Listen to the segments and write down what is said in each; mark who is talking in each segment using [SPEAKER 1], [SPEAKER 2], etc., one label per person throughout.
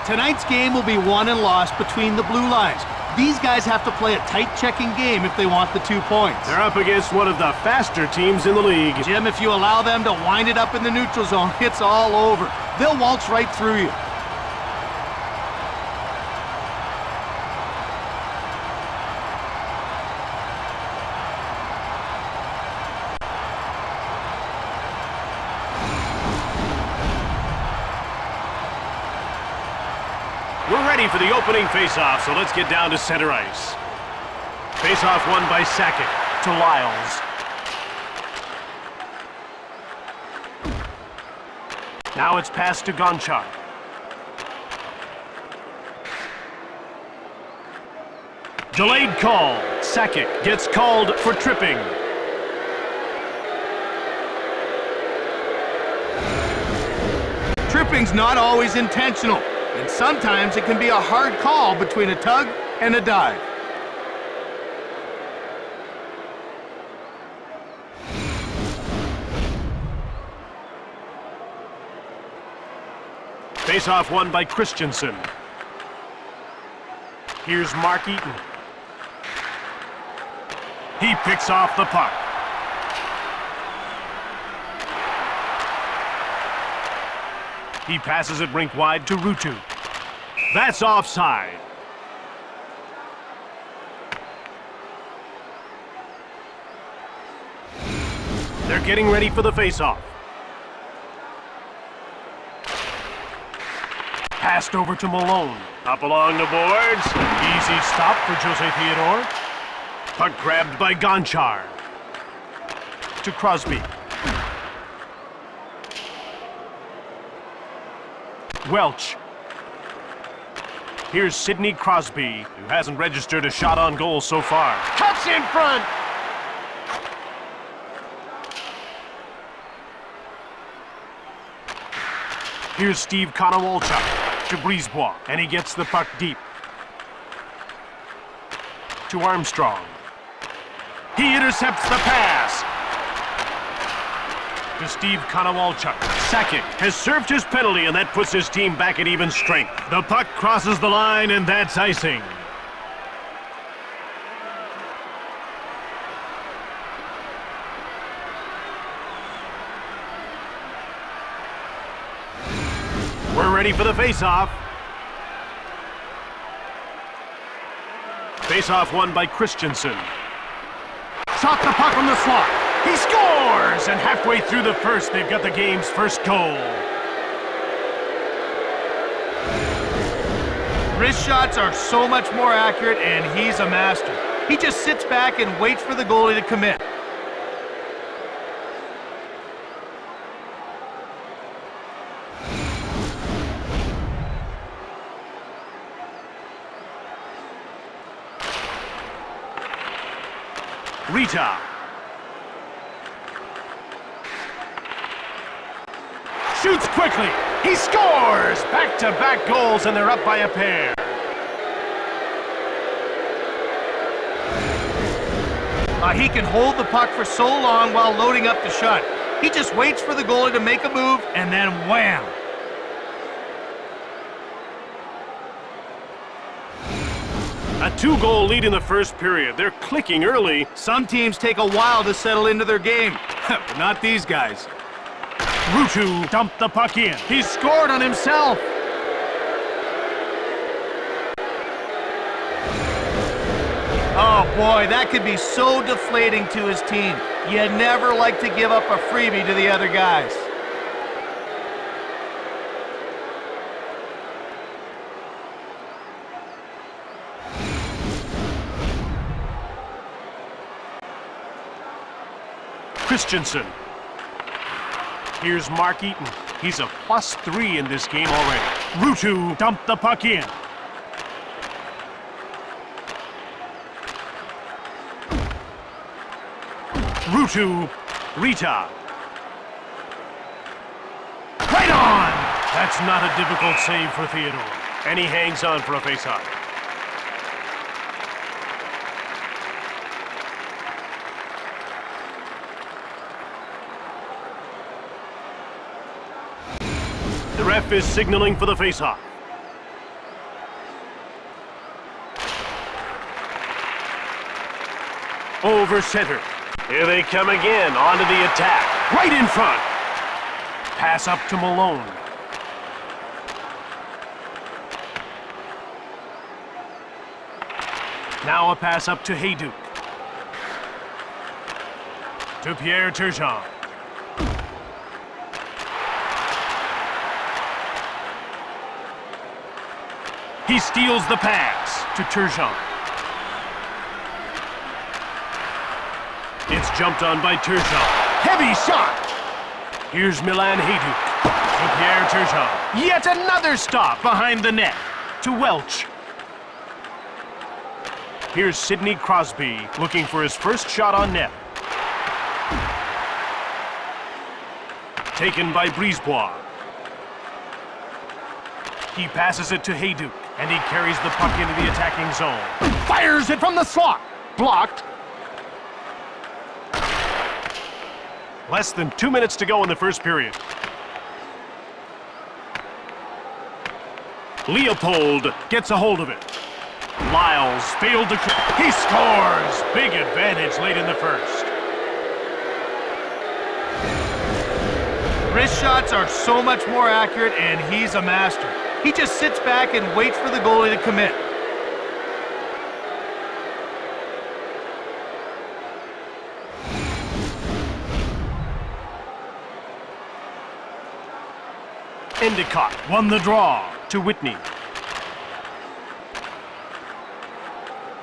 [SPEAKER 1] Tonight's game will be won and lost between the blue lines. These guys have to play a tight checking game if they want the 2 points.
[SPEAKER 2] They're up against one of the faster teams in the league.
[SPEAKER 1] Jim, if you allow them to wind it up in the neutral zone, it's all over. They'll waltz right through you.
[SPEAKER 2] We're ready for the opening face-off, so let's get down to center ice. Face-off won by Sackett to Lyles. Now it's passed to Gonchar. Delayed call. Sackett gets called for tripping.
[SPEAKER 1] Tripping's not always intentional, and sometimes it can be a hard call between a tug and a dive.
[SPEAKER 2] Face-off won by Christensen. Here's Mark Eaton. He picks off the puck. He passes it rink wide to Ruutu. That's offside. They're getting ready for the face-off. Passed over to Malone. Up along the boards. Easy stop for Jose Theodore. Puck grabbed by Gonchar. To Crosby. Welch. Here's Sidney Crosby, who hasn't registered a shot on goal so far. Cuts in front! Here's Steve Konowalchuk to Brisebois, and he gets the puck deep. To Armstrong. He intercepts the pass. To Steve Konowalchuk. Sackett has served his penalty, and that puts his team back at even strength. The puck crosses the line, and that's icing. We're ready for the face-off. Face-off won by Christensen. Shot the puck from the slot. He scores! And halfway through the first, they've got the game's first goal.
[SPEAKER 1] Wrist shots are so much more accurate, and he's a master. He just sits back and waits for the goalie to commit.
[SPEAKER 2] Rita. Shoots quickly. He scores! Back-to-back goals, and they're up by a pair.
[SPEAKER 1] He can hold the puck for so long while loading up the shot. He just waits for the goalie to make a move, and then wham!
[SPEAKER 2] A 2-goal lead in the first period. They're clicking early.
[SPEAKER 1] Some teams take a while to settle into their game, but not these guys.
[SPEAKER 2] Ruutu dumped the puck in.
[SPEAKER 1] He scored on himself. Oh boy, that could be so deflating to his team. You never like to give up a freebie to the other guys.
[SPEAKER 2] Christensen. Here's Mark Eaton. He's a +3 in this game already. Ruutu dumped the puck in. Ruutu. Rita. Right on! That's not a difficult save for Theodore. And he hangs on for a face-off. The ref is signaling for the face-off. Over center. Here they come again, onto the attack. Right in front. Pass up to Malone. Now a pass up to Hayduk. To Pierre Turgeon. He steals the pass to Turgeon. It's jumped on by Turgeon. Heavy shot! Here's Milan Hayduk to Pierre Turgeon. Yet another stop behind the net to Welch. Here's Sidney Crosby looking for his first shot on net. Taken by Brisebois. He passes it to Hayduk, and he carries the puck into the attacking zone. Fires it from the slot. Blocked. Less than 2 minutes to go in the first period. Leopold gets a hold of it. Lyles failed to... He scores! Big advantage late in the first.
[SPEAKER 1] Wrist shots are so much more accurate, and he's a master. He just sits back and waits for the goalie to commit.
[SPEAKER 2] Endicott won the draw to Whitney.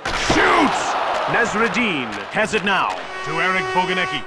[SPEAKER 2] Shoots! Nasreddin has it now to Eric Boganecki.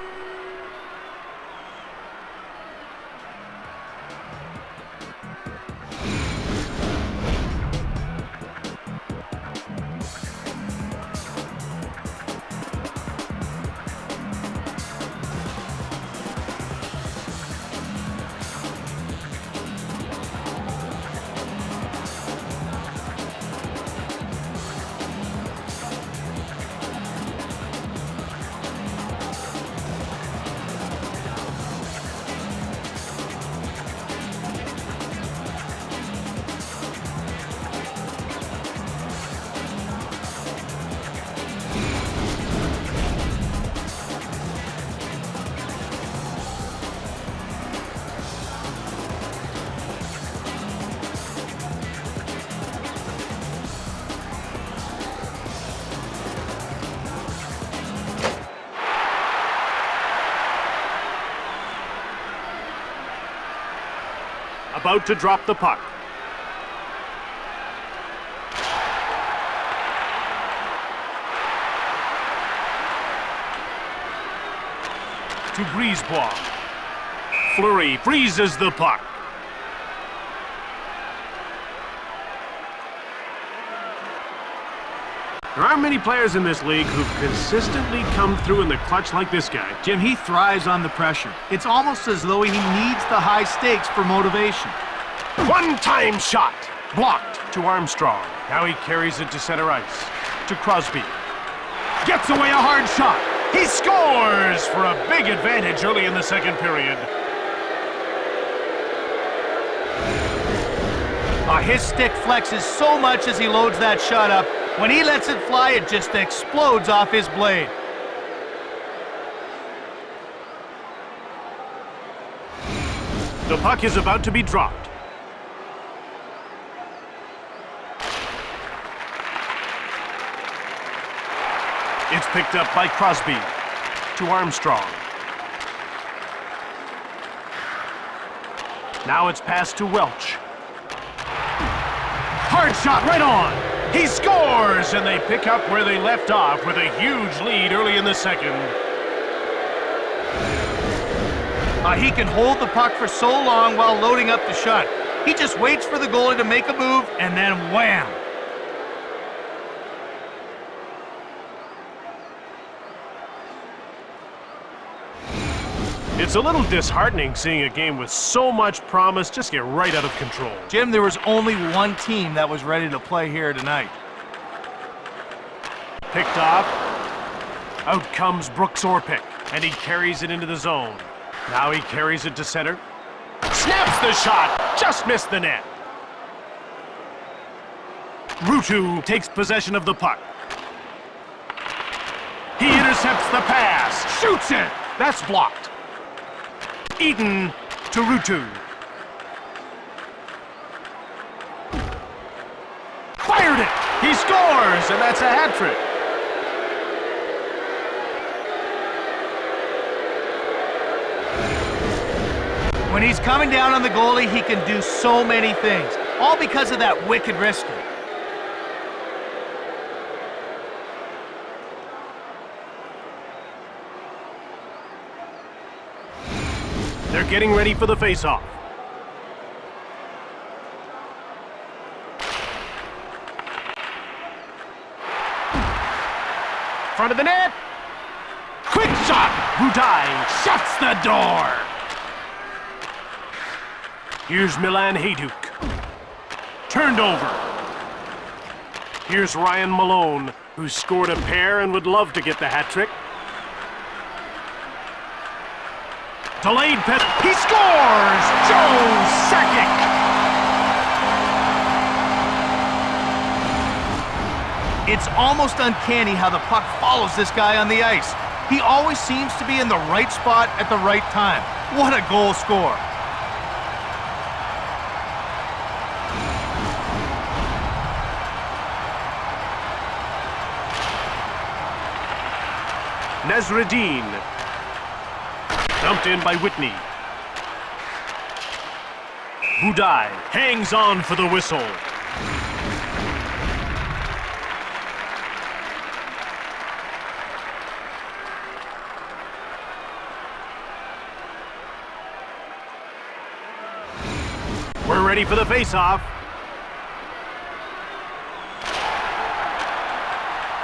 [SPEAKER 2] About to drop the puck. To Brisebois. Fleury freezes the puck. There aren't many players in this league who've consistently come through in the clutch like this guy.
[SPEAKER 1] Jim, he thrives on the pressure. It's almost as though he needs the high stakes for motivation.
[SPEAKER 2] One-time shot. Blocked to Armstrong. Now he carries it to center ice. To Crosby. Gets away a hard shot. He scores for a big advantage early in the second period.
[SPEAKER 1] His stick flexes so much as he loads that shot up. When he lets it fly, it just explodes off his blade.
[SPEAKER 2] The puck is about to be dropped. It's picked up by Crosby to Armstrong. Now it's passed to Welch. Hard shot right on. He scores, and they pick up where they left off with a huge lead early in the second.
[SPEAKER 1] He can hold the puck for so long while loading up the shot. He just waits for the goalie to make a move, and then wham!
[SPEAKER 2] It's a little disheartening seeing a game with so much promise just get right out of control.
[SPEAKER 1] Jim, there was only one team that was ready to play here tonight.
[SPEAKER 2] Picked off. Out comes Brooks Orpik, and he carries it into the zone. Now he carries it to center. Snaps the shot! Just missed the net. Ruutu takes possession of the puck. He intercepts the pass, shoots it. That's blocked. Eden to Rutu. Fired it. He scores, and that's a hat trick.
[SPEAKER 1] When he's coming down on the goalie, he can do so many things, all because of that wicked wrister.
[SPEAKER 2] They're getting ready for the face-off. Front of the net. Quick shot. Budai shuts the door. Here's Milan Hajduk. Turned over. Here's Ryan Malone, who scored a pair and would love to get the hat trick. Delayed pit. He scores! Joe Sakic!
[SPEAKER 1] It's almost uncanny how the puck follows this guy on the ice. He always seems to be in the right spot at the right time. What a goal score!
[SPEAKER 2] Nasreddin. Dumped in by Whitney. Budai hangs on for the whistle. We're ready for the face-off.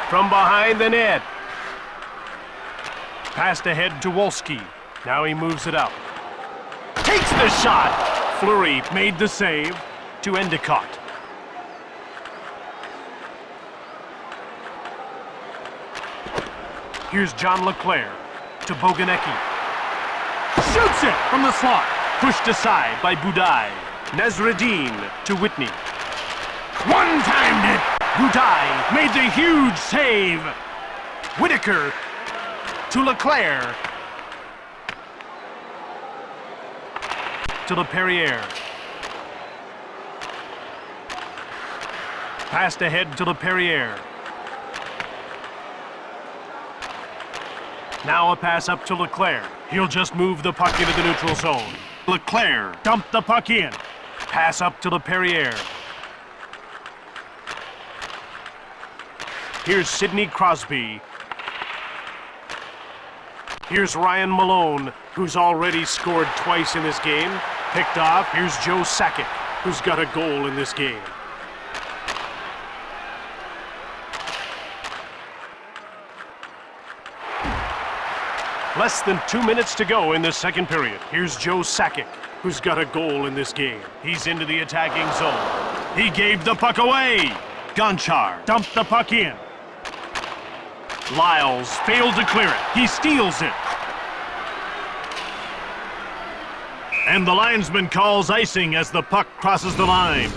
[SPEAKER 2] From behind the net. Passed ahead to Wolski. Now he moves it up. Takes the shot! Fleury made the save to Endicott. Here's John Leclerc to Boganecki. Shoots it from the slot. Pushed aside by Budai. Nasreddin to Whitney. One-timed it! Budai made the huge save. Whitaker to Leclerc. To LePerriere. Passed ahead to LePerriere. Now a pass up to Leclerc. He'll just move the puck into the neutral zone. Leclerc dumped the puck in. Pass up to LePerriere. Here's Sidney Crosby. Here's Ryan Malone, who's already scored twice in this game. Picked off. Here's Joe Sakic, who's got a goal in this game. Less than 2 minutes to go in the second period. Here's Joe Sakic, who's got a goal in this game. He's into the attacking zone. He gave the puck away. Gonchar dumped the puck in. Lyles failed to clear it. He steals it. And the linesman calls icing as the puck crosses the line.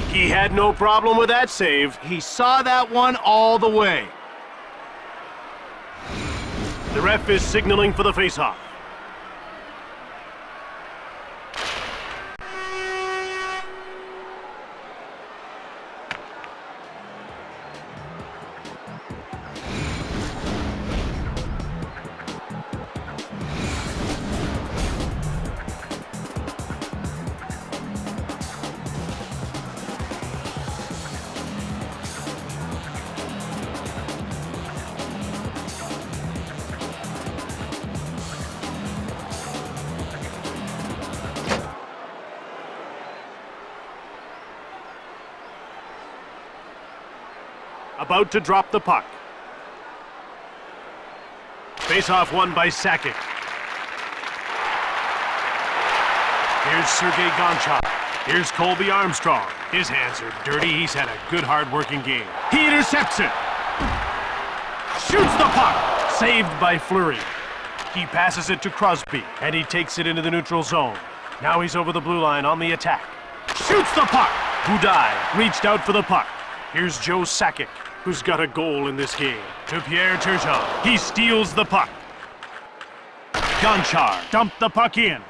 [SPEAKER 2] He had no problem with that save.
[SPEAKER 1] He saw that one all the way.
[SPEAKER 2] The ref is signaling for the face-off. About to drop the puck. Face-off won by Sakic. Here's Sergei Gonchar. Here's Colby Armstrong. His hands are dirty. He's had a good, hard-working game. He intercepts it. Shoots the puck. Saved by Fleury. He passes it to Crosby, and he takes it into the neutral zone. Now he's over the blue line on the attack. Shoots the puck. Budai reached out for the puck. Here's Joe Sakic. who's got a goal in this game. To Pierre Turgeon. He steals the puck. Gonchar dumped the puck in.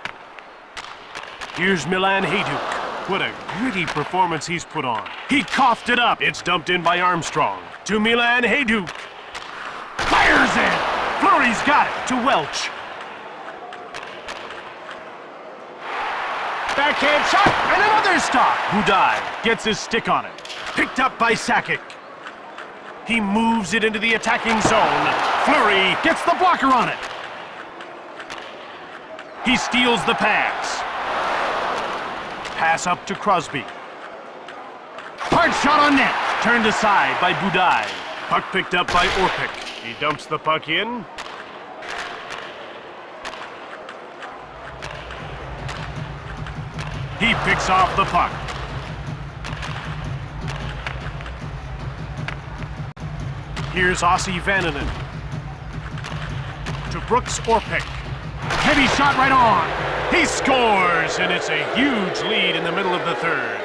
[SPEAKER 2] Here's Milan Hajduk. What a gritty performance he's put on. He coughed it up. It's dumped in by Armstrong. To Milan Hajduk. Fires in. Fleury's got it to Welch. Backhand shot and another stop. Budaj gets his stick on it. Picked up by Sakic. He moves it into the attacking zone. Fleury gets the blocker on it. He steals the pass. Pass up to Crosby. Hard shot on net. Turned aside by Budaj. Puck picked up by Orpik. He dumps the puck in. He picks off the puck. Here's Ossi Vananen. To Brooks Orpik. Heavy shot right on. He scores, and it's a huge lead in the middle of the third.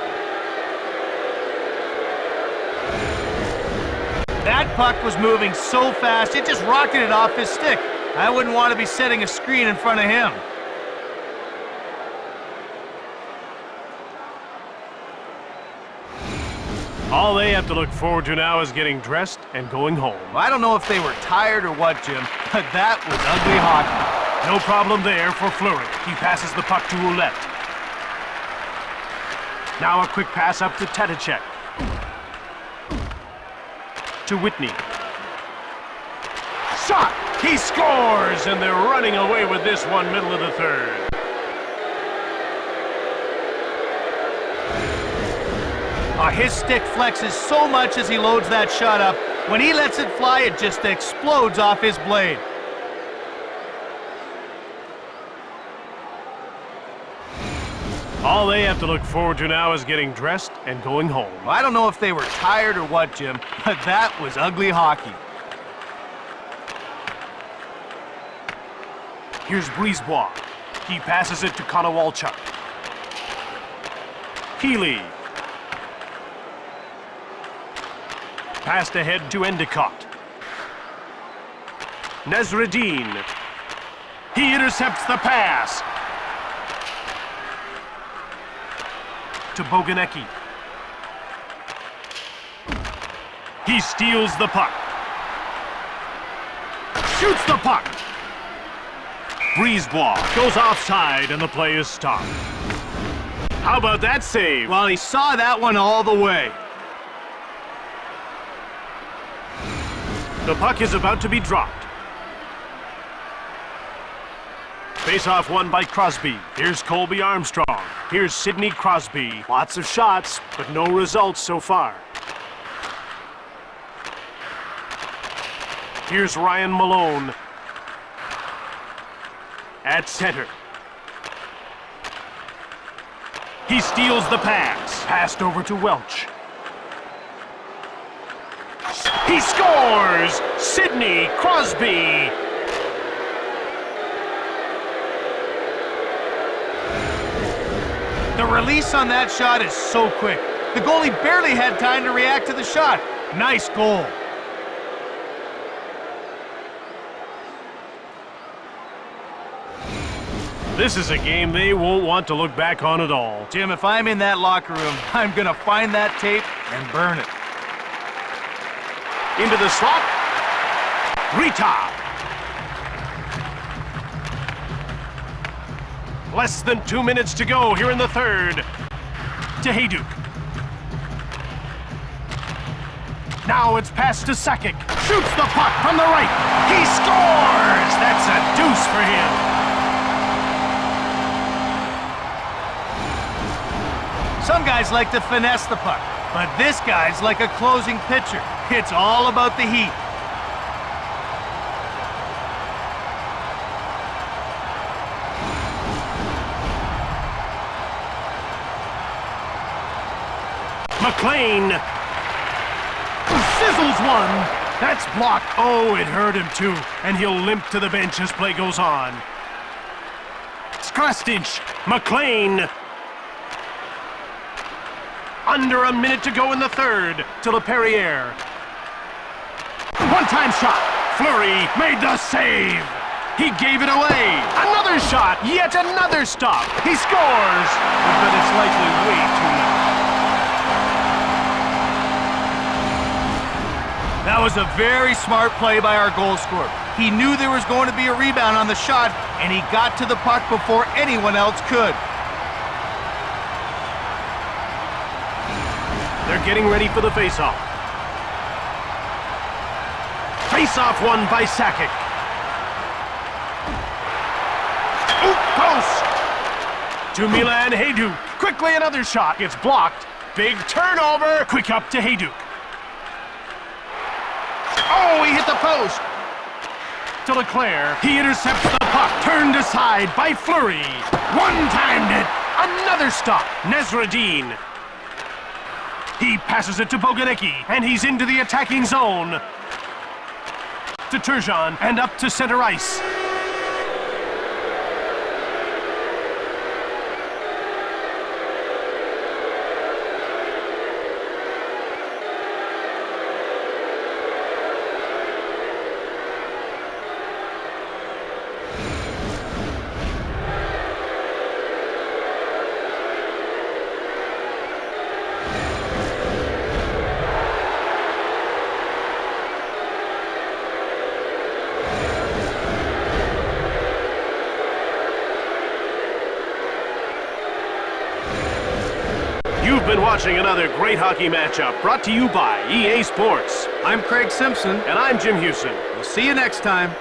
[SPEAKER 1] That puck was moving so fast, it just rocketed off his stick. I wouldn't want to be setting a screen in front of him.
[SPEAKER 2] All they have to look forward to now is getting dressed and going home.
[SPEAKER 1] I don't know if they were tired or what, Jim, but that was ugly hockey.
[SPEAKER 2] No problem there for Fleury. He passes the puck to Ouellette. Now a quick pass up to Tadicek. To Whitney. Shot! He scores! And they're running away with this one, middle of the third.
[SPEAKER 1] His stick flexes so much as he loads that shot up. When he lets it fly, it just explodes off his blade.
[SPEAKER 2] All they have to look forward to now is getting dressed and going home.
[SPEAKER 1] I don't know if they were tired or what, Jim, but that was ugly hockey.
[SPEAKER 2] Here's Brisebois. He passes it to Konowalchuk. Healy. Passed ahead to Endicott. Nesreddine. He intercepts the pass. To Boganecki. He steals the puck. Shoots the puck. Brisebois goes offside and the play is stopped. How about that save?
[SPEAKER 1] Well, he saw that one all the way.
[SPEAKER 2] The puck is about to be dropped. Face-off won by Crosby. Here's Colby Armstrong. Here's Sidney Crosby. Lots of shots, but no results so far. Here's Ryan Malone. At center. He steals the pass. Passed over to Welch. He scores! Sidney Crosby!
[SPEAKER 1] The release on that shot is so quick. The goalie barely had time to react to the shot. Nice goal.
[SPEAKER 2] This is a game they won't want to look back on at all.
[SPEAKER 1] Jim, if I'm in that locker room, I'm gonna find that tape and burn it.
[SPEAKER 2] Into the slot. Rita. Less than 2 minutes to go here in the third. To Hajduk. Now it's passed to Sakic. Shoots the puck from the right. He scores! That's a deuce for him.
[SPEAKER 1] Some guys like to finesse the puck, but this guy's like a closing pitcher. It's all about the heat.
[SPEAKER 2] McLean sizzles one. That's blocked. Oh, it hurt him too. And he'll limp to the bench as play goes on. Skrastinch. McLean. Under a minute to go in the third. To LePerriere. One-time shot. Fleury made the save. He gave it away. Another shot. Yet another stop. He scores. But it's likely way too late.
[SPEAKER 1] That was a very smart play by our goal scorer. He knew there was going to be a rebound on the shot, and he got to the puck before anyone else could.
[SPEAKER 2] They're getting ready for the face-off. Face-off won by Sakic. Oop, close. To Milan Hajduk. Quickly another shot. It's blocked. Big turnover. Quick up to Hajduk. Oh, he hit the post. To Leclerc. He intercepts the puck. Turned aside by Fleury. One-timed it. Another stop. Nesreddin. He passes it to Boganecki, and he's into the attacking zone. To Turgeon, and up to center ice. You've been watching another great hockey matchup brought to you by EA Sports.
[SPEAKER 1] I'm Craig Simpson.
[SPEAKER 2] And I'm Jim Houston.
[SPEAKER 1] We'll see you next time.